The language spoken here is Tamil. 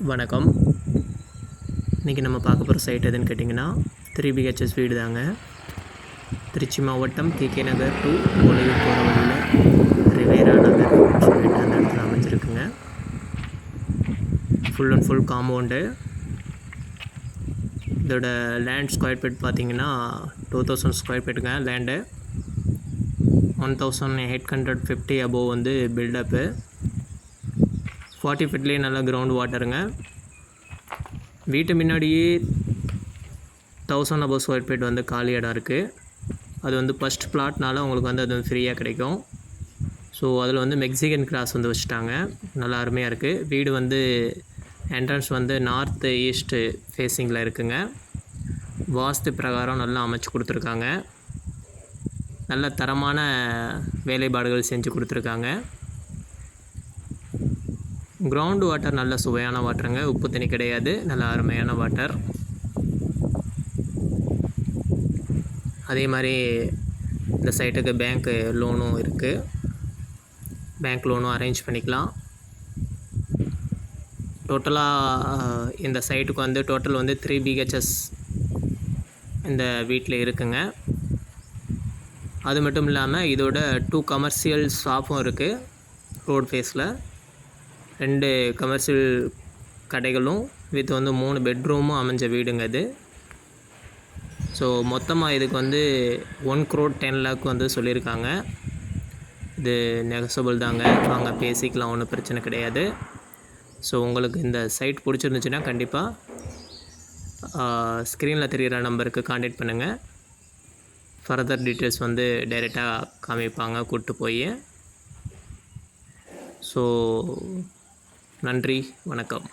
வணக்கம். இன்றைக்கி நம்ம பார்க்க போகிற சைட் எதுன்னு கேட்டிங்கன்னா 3 BHS வீடு தாங்க. திருச்சி மாவட்டம் KK நகர் டு ஒலையூர் போகிற வழியில் ரிவேரா நகர் சொல்லிட்டு அந்த இடத்துல அமைஞ்சிருக்குங்க. Full and full compound. இதோட லேண்ட் ஸ்கொயர் ஃபீட் பார்த்திங்கன்னா 2000 ஸ்கொயர் ஃபீட்டுங்க லேண்டு. 1850 அபோவ் வந்து பில்டப்பு. 40 ஃபீட்லேயே நல்லா கிரவுண்ட் வாட்டருங்க. வீட்டு முன்னாடியே 1000 அபோவ் ஸ்கொயர் ஃபீட் வந்து காலி இடம் இருக்குது. அது வந்து ஃபஸ்ட் பிளாட்னால உங்களுக்கு வந்து அது ஃப்ரீயாக கிடைக்கும். ஸோ அதில் வந்து மெக்சிகன் கிராஸ் வந்து வச்சுட்டாங்க. நல்லா அருமையாக இருக்குது. வீடு வந்து என்ட்ரன்ஸ் வந்து நார்த்து ஈஸ்ட்டு ஃபேஸிங்கில் இருக்குங்க. வாஸ்து பிரகாரம் நல்லா அமைச்சு கொடுத்துருக்காங்க. நல்ல தரமான வேலைப்பாடுகள் செஞ்சு கொடுத்துருக்காங்க. கிரவுண்டு வாட்டர் நல்ல சுவையான வாட்டருங்க. உப்பு தண்ணி கிடையாது. நல்ல அருமையான வாட்டர். அதே மாதிரி இந்த சைட்டுக்கு பேங்க் லோனும் இருக்குது. பேங்க் லோனும் அரேஞ்ச் பண்ணிக்கலாம். டோட்டலாக இந்த சைட்டுக்கு வந்து டோட்டல் வந்து 3 BHS இந்த வீட்டில் இருக்குங்க. அது மட்டும் இல்லாமல் இதோட 2 கமர்ஷியல் ஷாப்பும் இருக்குது. ரோட் ஃபேஸில் 2 கமர்ஷியல் கடைகளும் வித் வந்து 3 பெட்ரூமும் அமைஞ்ச வீடுங்க இது. ஸோ மொத்தமாக இதுக்கு வந்து 1 crore 10 lakh வந்து சொல்லியிருக்காங்க. இது நெகசபிள் தாங்க. வாங்க பேசிக்கலாம், ஒன்றும் பிரச்சனை கிடையாது. ஸோ உங்களுக்கு இந்த சைட் பிடிச்சிருந்துச்சுன்னா கண்டிப்பாக ஸ்க்ரீனில் தெரிகிற நம்பருக்கு கான்டாக்ட் பண்ணுங்கள். ஃபர்தர் டீட்டெயில்ஸ் வந்து டைரெக்டாக காமிப்பாங்க கூப்பிட்டு போய். ஸோ நன்றி, வணக்கம்.